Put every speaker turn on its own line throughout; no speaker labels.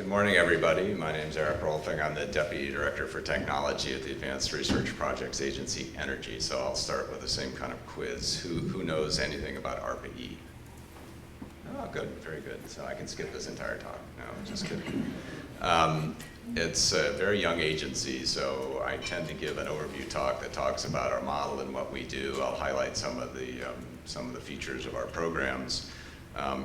morning, everybody. My name is Rohlfing. I'm the Deputy Director for Technology at the Advanced Research Projects Agency, Energy. So I'll start with the same kind of quiz. Who knows anything about ARPA-E? Oh, good, very good. So I can skip this entire talk. No, just kidding. It's a very young agency, so I tend to give an overview talk that talks about our model and what we do. I'll highlight some of the features of our programs.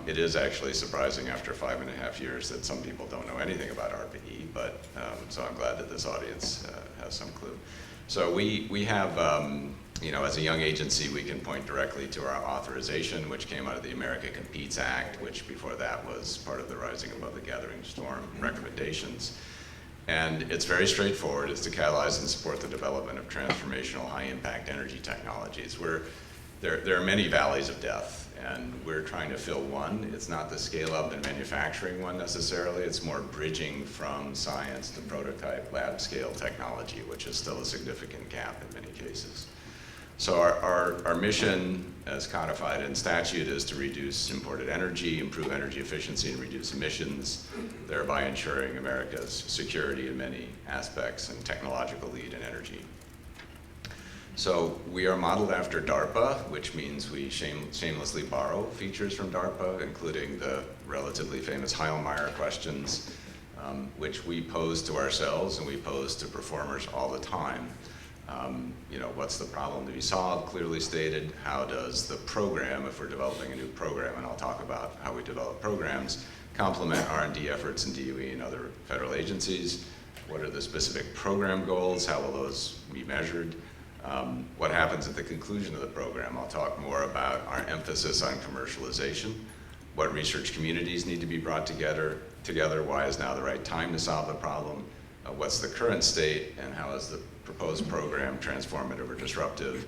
It is actually surprising after 5.5 years that some people don't know anything about ARPA-E, but so I'm glad that this audience has some clue. So we have, as a young agency, we can point directly to our authorization, which came out of the America Competes Act, which before that was part of the Rising Above the Gathering Storm recommendations. And it's very straightforward. It's to catalyze and support the development of transformational high-impact energy technologies. There are many valleys of death, and we're trying to fill one. It's not the scale-up and manufacturing one necessarily. It's more bridging from science to prototype lab-scale technology, which is still a significant gap in many cases. So our mission, as codified in statute, is to reduce imported energy, improve energy efficiency, and reduce emissions, thereby ensuring America's security in many aspects and technological lead in energy. So we are modeled after DARPA, which means we shamelessly borrow features from DARPA, including the relatively famous Heilmeyer questions, which we pose to ourselves and we pose to performers all the time. What's the problem to be solved, clearly stated? How does the program, if we're developing a new program, and I'll talk about how we develop programs, complement R&D efforts in DOE and other federal agencies? What are the specific program goals? How will those be measured? What happens at the conclusion of the program? I'll talk more about our emphasis on commercialization, what research communities need to be brought together, why is now the right time to solve the problem, what's the current state, and how is the proposed program transformative or disruptive?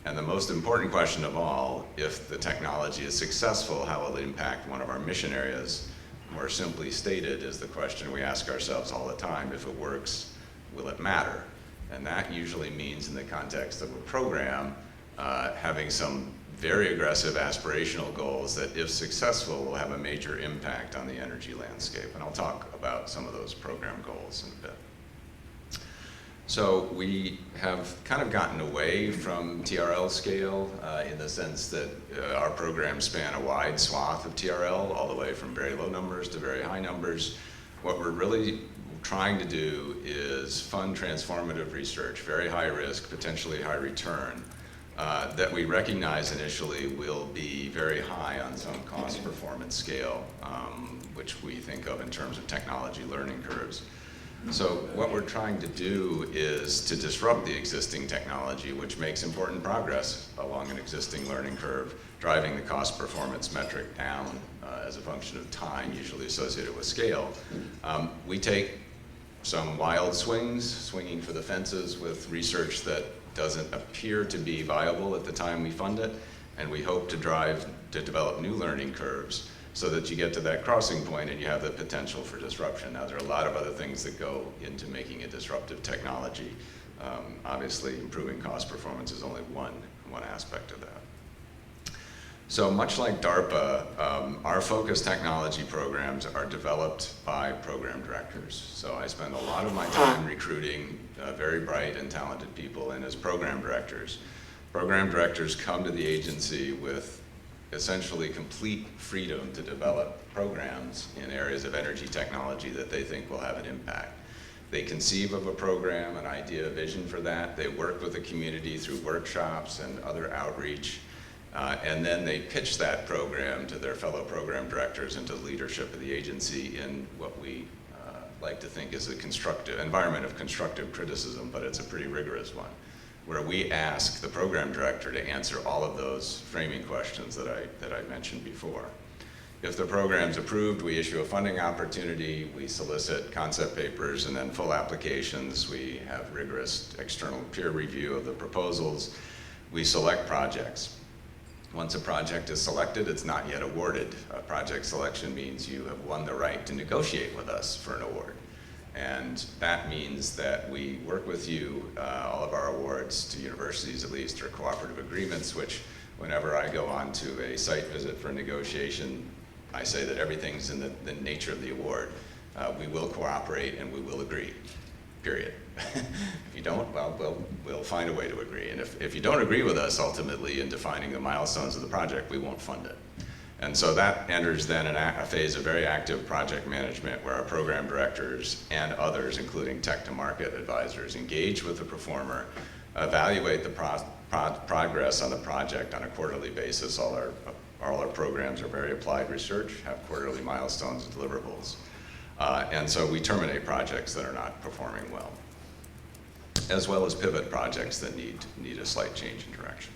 And the most important question of all, if the technology is successful, how will it impact one of our mission areas? More simply stated is the question we ask ourselves all the time: if it works, will it matter? And that usually means, in the context of a program, having some very aggressive aspirational goals that, if successful, will have a major impact on the energy landscape. And I'll talk about some of those program goals in a bit. So we have kind of gotten away from TRL scale in the sense that our programs span a wide swath of TRL, all the way from very low numbers to very high numbers. What we're really trying to do is fund transformative research, very high risk, potentially high return, that we recognize initially will be very high on some cost performance scale, which we think of in terms of technology learning curves. So what we're trying to do is to disrupt the existing technology, which makes important progress along an existing learning curve, driving the cost performance metric down as a function of time, usually associated with scale. We take some wild swinging for the fences with research that doesn't appear to be viable at the time we fund it, and we hope to develop new learning curves so that you get to that crossing point and you have the potential for disruption. Now, there are a lot of other things that go into making a disruptive technology. Obviously, improving cost performance is only one aspect of that. So much like DARPA, our focused technology programs are developed by program directors. So I spend a lot of my time recruiting very bright and talented people in as program directors. Program directors come to the agency with essentially complete freedom to develop programs in areas of energy technology that they think will have an impact. They conceive of a program, an idea, a vision for that. They work with the community through workshops and other outreach. And then they pitch that program to their fellow program directors and to the leadership of the agency in what we like to think is a constructive environment of constructive criticism, but it's a pretty rigorous one, where we ask the program director to answer all of those framing questions that I mentioned before. If the program's approved, we issue a funding opportunity, we solicit concept papers and then full applications. We have rigorous external peer review of the proposals. We select projects. Once a project is selected, it's not yet awarded. Project selection means you have won the right to negotiate with us for an award. And that means that we work with you. All of our awards to universities, at least, are cooperative agreements, which whenever I go on to a site visit for a negotiation, I say that everything's in the nature of the award. We will cooperate and we will agree, period. If you don't, well, we'll find a way to agree. And if you don't agree with us ultimately in defining the milestones of the project, we won't fund it. And so that enters then a phase of very active project management where our program directors and others, including tech-to-market advisors, engage with the performer, evaluate the progress on the project on a quarterly basis. All our programs are very applied research, have quarterly milestones and deliverables. And so we terminate projects that are not performing well, as well as pivot projects that need a slight change in direction.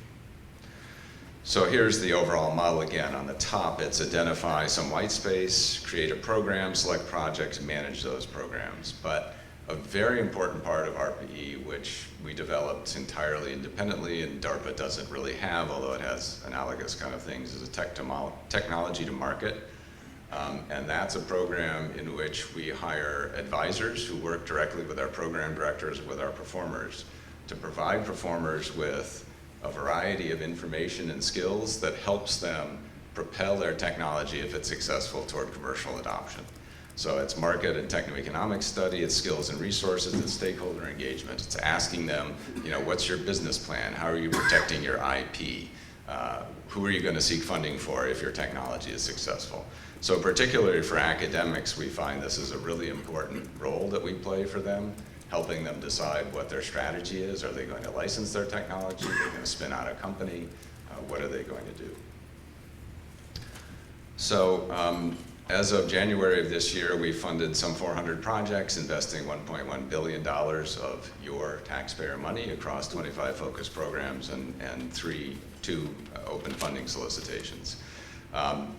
So here's the overall model again. On the top, it's identify some white space, create a program, select projects, manage those programs. But a very important part of ARPA-E, which we developed entirely independently and DARPA doesn't really have, although it has analogous kind of things, is a technology to market. And that's a program in which we hire advisors who work directly with our program directors, with our performers, to provide performers with a variety of information and skills that helps them propel their technology, if it's successful, toward commercial adoption. So it's market and techno-economic study, it's skills and resources, it's stakeholder engagement. It's asking them, what's your business plan? How are you protecting your IP? Who are you going to seek funding for if your technology is successful? So particularly for academics, we find this is a really important role that we play for them, helping them decide what their strategy is. Are they going to license their technology? Are they going to spin out a company? What are they going to do? So as of January of this year, we funded some 400 projects, investing $1.1 billion of your taxpayer money across 25 focus programs and two open funding solicitations.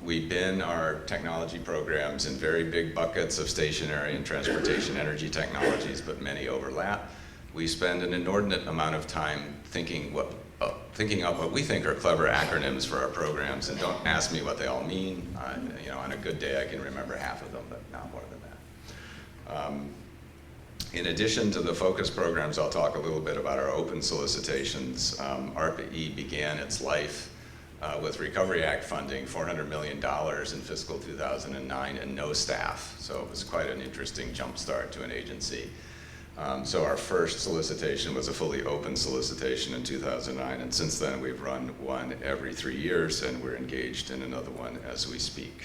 We bin our technology programs in very big buckets of stationary and transportation energy technologies, but many overlap. We spend an inordinate amount of time thinking up what we think are clever acronyms for our programs, and don't ask me what they all mean. On a good day I can remember half of them, but not more than that. In addition to the focus programs, I'll talk a little bit about our open solicitations. ARPA-E began its life with Recovery Act funding, $400 million in fiscal 2009, and no staff. So it was quite an interesting jump start to an agency. So our first solicitation was a fully open solicitation in 2009, and since then we've run one every 3 years, and we're engaged in another one as we speak.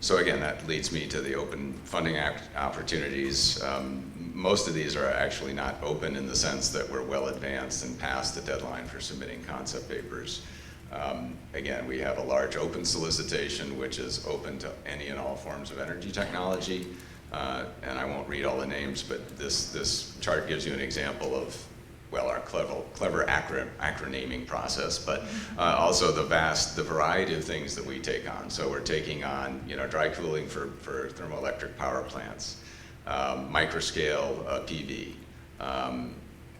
So again, that leads me to the open funding opportunities. Most of these are actually not open in the sense that we're well advanced and past the deadline for submitting concept papers. Again, we have a large open solicitation, which is open to any and all forms of energy technology. And I won't read all the names, but this chart gives you an example of, well, our clever acronaming process, but also the variety of things that we take on. So we're taking on, dry cooling for thermoelectric power plants, microscale PV,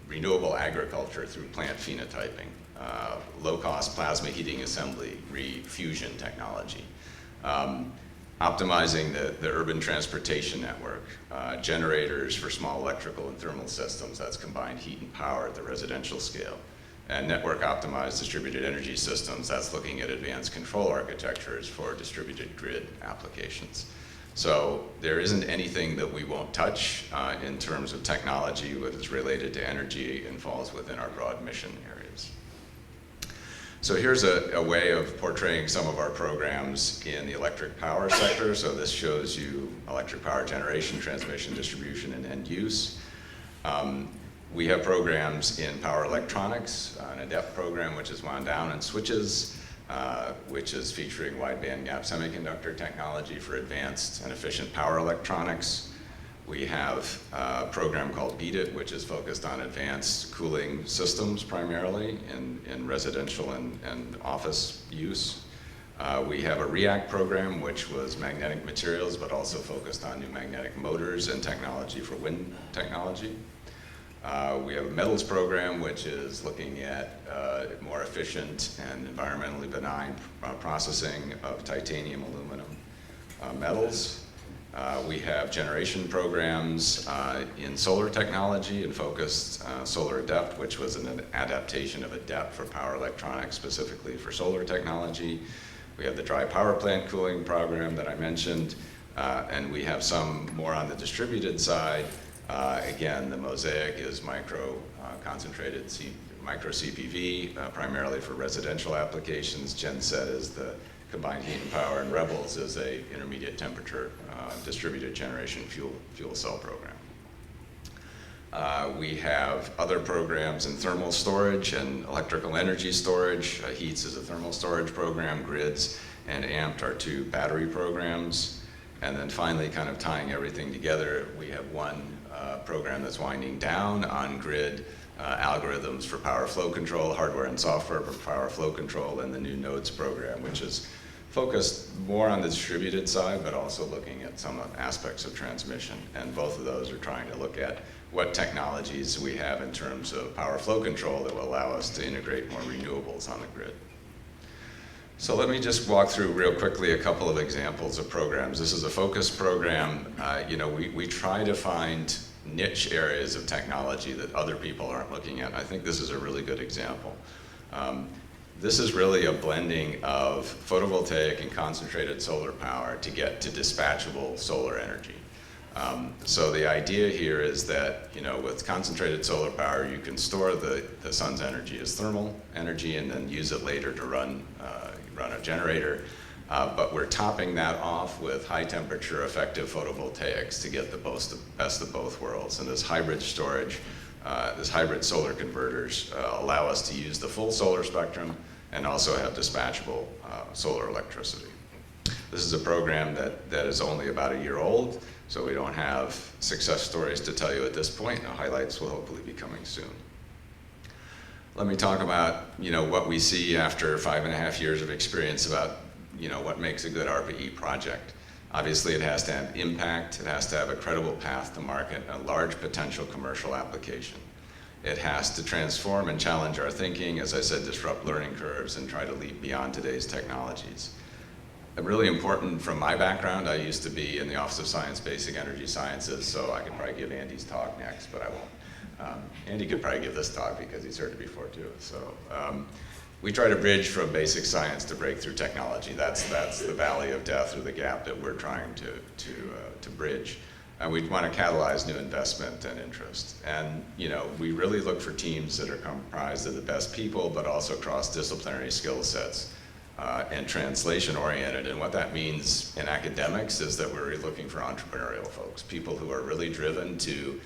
renewable agriculture through plant phenotyping, low-cost plasma heating assembly, refusion technology, optimizing the urban transportation network, generators for small electrical and thermal systems, that's combined heat and power at the residential scale, and network optimized distributed energy systems, that's looking at advanced control architectures for distributed grid applications. So there isn't anything that we won't touch in terms of technology that is related to energy and falls within our broad mission areas. So here's a way of portraying some of our programs in the electric power sector. So this shows you electric power generation, transmission, distribution, and end use. We have programs in power electronics, an ADEPT program which is wound down, and switches, which is featuring wide bandgap semiconductor technology for advanced and efficient power electronics. We have a program called Beat It, which is focused on advanced cooling systems primarily in residential and office use. We have a REACT program, which was magnetic materials, but also focused on new magnetic motors and technology for wind technology. We have a metals program, which is looking at more efficient and environmentally benign processing of titanium, aluminum metals. We have generation programs in solar technology and focused Solar Adept, which was an adaptation of Adept for power electronics, specifically for solar technology. We have the dry power plant cooling program that I mentioned. And we have some more on the distributed side. Again, the Mosaic is micro CPV, primarily for residential applications. Genset is the combined heat and power, and Rebels is a intermediate temperature distributed generation fuel cell program. We have other programs in thermal storage and electrical energy storage. HEATS is a thermal storage program. GRIDS and AMPT are 2 battery programs. And then finally, kind of tying everything together, we have one program that's winding down on grid algorithms for power flow control, hardware and software for power flow control, and the new nodes program, which is focused more on the distributed side, but also looking at some aspects of transmission. And both of those are trying to look at what technologies we have in terms of power flow control that will allow us to integrate more renewables on the grid. So let me just walk through real quickly a couple of examples of programs. This is a focus program. We try to find niche areas of technology that other people aren't looking at. I think this is a really good example. This is really a blending of photovoltaic and concentrated solar power to get to dispatchable solar energy. So the idea here is that, with concentrated solar power, you can store the sun's energy as thermal energy and then use it later to run a generator. But we're topping that off with high temperature effective photovoltaics to get the best of both worlds. And this hybrid storage, this hybrid solar converters allow us to use the full solar spectrum and also have dispatchable solar electricity. This is a program that is only about a year old, so we don't have success stories to tell you at this point. The highlights will hopefully be coming soon. Let me talk about what we see after 5.5 years of experience about what makes a good ARPA-E project. Obviously, it has to have impact, it has to have a credible path to market, a large potential commercial application. It has to transform and challenge our thinking, as I said, disrupt learning curves and try to leap beyond today's technologies. Really important from my background, I used to be in the Office of Science, Basic Energy Sciences, so I could probably give Andy's talk next, but I won't. Andy could probably give this talk because he's heard it before too. So we try to bridge from basic science to breakthrough technology. That's the valley of death, or the gap that we're trying to bridge. And we want to catalyze new investment and interest. And we really look for teams that are comprised of the best people, but also cross-disciplinary skill sets. And translation oriented. And what that means in academics is that we're really looking for entrepreneurial folks, people who are really driven to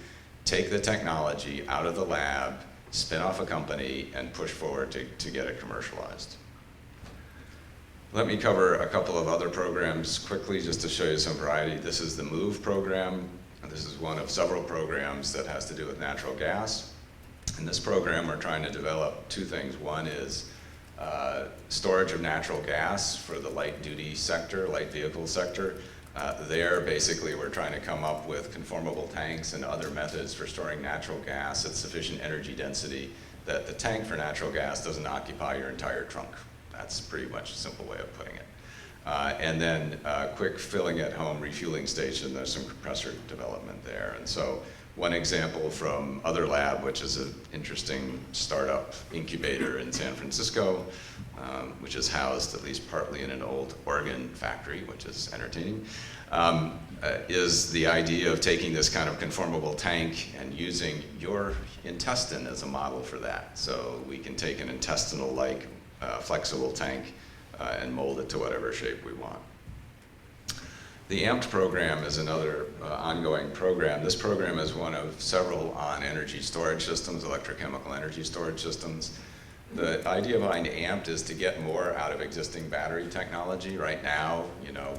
take the technology out of the lab, spin off a company, and push forward to get it commercialized. Let me cover a couple of other programs quickly just to show you some variety. This is the MOVE program. This is one of several programs that has to do with natural gas. In this program, we're trying to develop 2 things. One is storage of natural gas for the light duty sector, light vehicle sector. There, basically, we're trying to come up with conformable tanks and other methods for storing natural gas at sufficient energy density that the tank for natural gas doesn't occupy your entire trunk. That's pretty much a simple way of putting it. And then quick filling at home refueling station, there's some compressor development there. And so one example from Other Lab, which is an interesting startup incubator in San Francisco, which is housed at least partly in an old organ factory, which is entertaining, is the idea of taking this kind of conformable tank and using your intestine as a model for that. So we can take an intestinal-like flexible tank and mold it to whatever shape we want. The AMPT program is another ongoing program. This program is one of several on energy storage systems, electrochemical energy storage systems. The idea behind AMPT is to get more out of existing battery technology. Right now,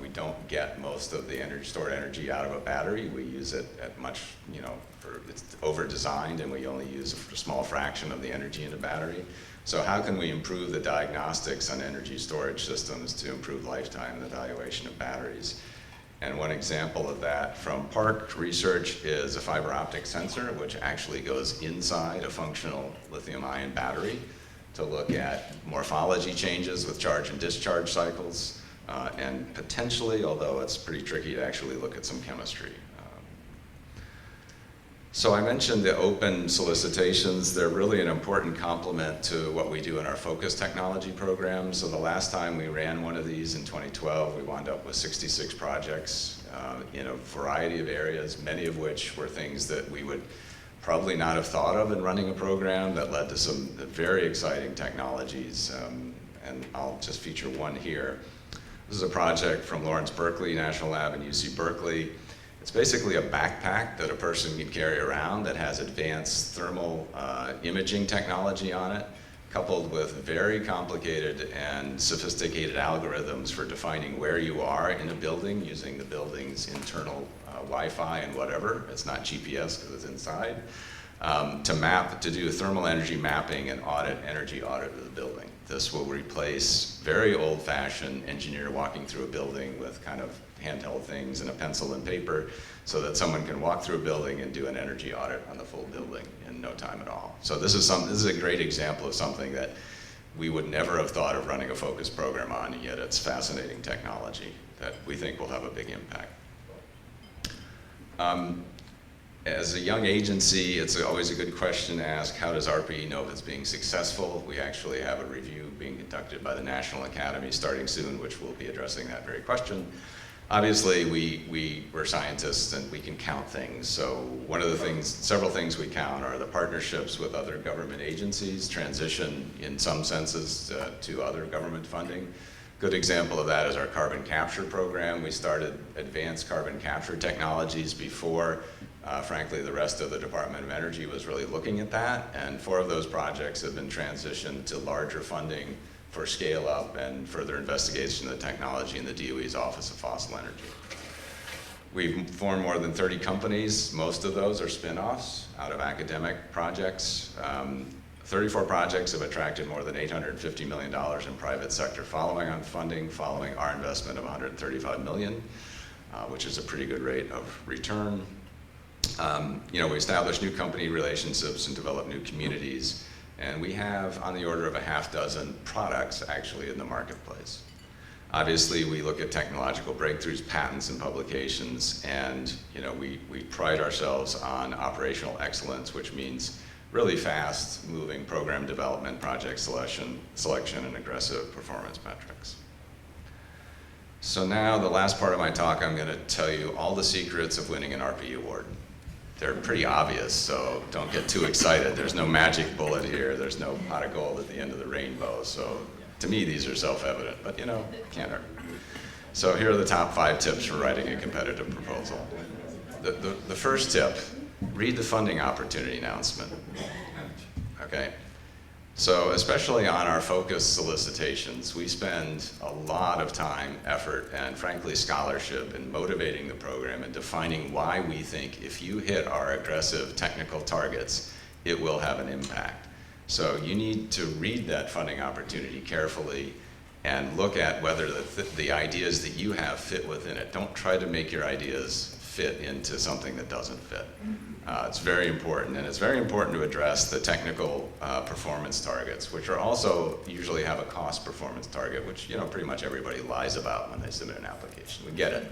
we don't get most of the stored energy out of a battery. We use it at much, it's over-designed, and we only use a small fraction of the energy in a battery. So how can we improve the diagnostics on energy storage systems to improve lifetime and evaluation of batteries? And one example of that from Park Research is a fiber optic sensor, which actually goes inside a functional lithium-ion battery to look at morphology changes with charge and discharge cycles, and potentially, although it's pretty tricky, to actually look at some chemistry. So I mentioned the open solicitations. They're really an important complement to what we do in our focus technology program. So the last time we ran one of these in 2012, we wound up with 66 projects in a variety of areas, many of which were things that we would probably not have thought of in running a program that led to some very exciting technologies. And I'll just feature one here. This is a project from Lawrence Berkeley National Lab in UC Berkeley. It's basically a backpack that a person can carry around that has advanced thermal imaging technology on it, coupled with very complicated and sophisticated algorithms for defining where you are in a building using the building's internal Wi-Fi and whatever. It's not GPS because it's inside. To do thermal energy mapping and energy audit of the building. This will replace very old-fashioned engineer walking through a building with kind of handheld things and a pencil and paper so that someone can walk through a building and do an energy audit on the full building in no time at all. So this is a great example of something that we would never have thought of running a focus program on, and yet it's fascinating technology that we think will have a big impact. As a young agency, it's always a good question to ask, how does ARPA-E know if it's being successful? We actually have a review being conducted by the National Academy starting soon, which will be addressing that very question. Obviously, we're scientists and we can count things. So one of the things, several things we count are the partnerships with other government agencies, transition in some senses to other government funding. Good example of that is our carbon capture program. We started advanced carbon capture technologies before, frankly, the rest of the Department of Energy was really looking at that. And 4 of those projects have been transitioned to larger funding for scale up and further investigation of the technology in the DOE's Office of Fossil Energy. We've formed more than 30 companies. Most of those are spin-offs out of academic projects. 34 projects have attracted more than $850 million in private sector following our investment of $135 million, which is a pretty good rate of return. We establish new company relationships and develop new communities, and we have on the order of a half dozen products actually in the marketplace. Obviously, we look at technological breakthroughs, patents, and publications, and we pride ourselves on operational excellence, which means really fast moving program development, project selection, and aggressive performance metrics. So now the last part of my talk, I'm going to tell you all the secrets of winning an ARPA-E award. They're pretty obvious, so don't get too excited. There's no magic bullet here. There's no pot of gold at the end of the rainbow. So to me, these are self-evident, but can't hurt. So here are the top 5 tips for writing a competitive proposal. The first tip, read the funding opportunity announcement, okay? So especially on our focus solicitations, we spend a lot of time, effort, and frankly scholarship in motivating the program and defining why we think if you hit our aggressive technical targets, it will have an impact. So you need to read that funding opportunity carefully and look at whether the ideas that you have fit within it. Don't try to make your ideas fit into something that doesn't fit. It's very important, and it's very important to address the technical performance targets, which are also usually have a cost performance target, which pretty much everybody lies about when they submit an application. We get it,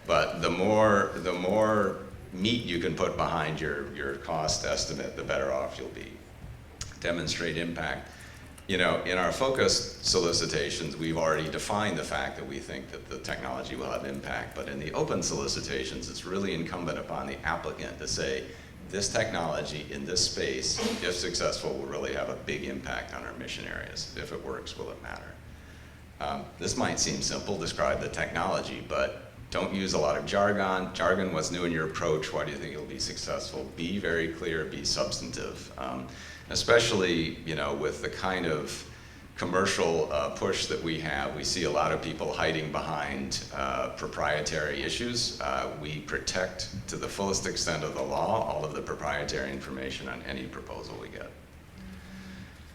but the more meat you can put behind your cost estimate, the better off you'll be. Demonstrate impact. In our focus solicitations, we've already defined the fact that we think that the technology will have impact, but in the open solicitations, it's really incumbent upon the applicant to say, this technology in this space, if successful, will really have a big impact on our mission areas. If it works, will it matter? This might seem simple, describe the technology, but don't use a lot of jargon. Jargon, what's new in your approach, why do you think it'll be successful? Be very clear, be substantive. Especially, with the kind of commercial push that we have, we see a lot of people hiding behind proprietary issues. We protect, to the fullest extent of the law, all of the proprietary information on any proposal we get.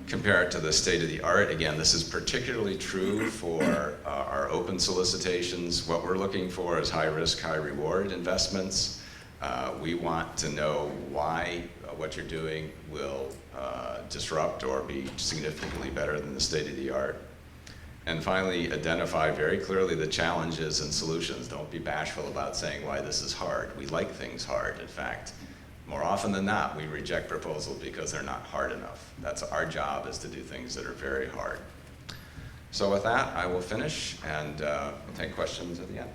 Compare it to the state of the art. Again, this is particularly true for our open solicitations. What we're looking for is high risk, high reward investments. We want to know why what you're doing will disrupt or be significantly better than the state of the art. And finally, identify very clearly the challenges and solutions. Don't be bashful about saying why this is hard. We like things hard. In fact, more often than not, we reject proposals because they're not hard enough. That's our job, is to do things that are very hard. So with that, I will finish and we'll take questions at the end.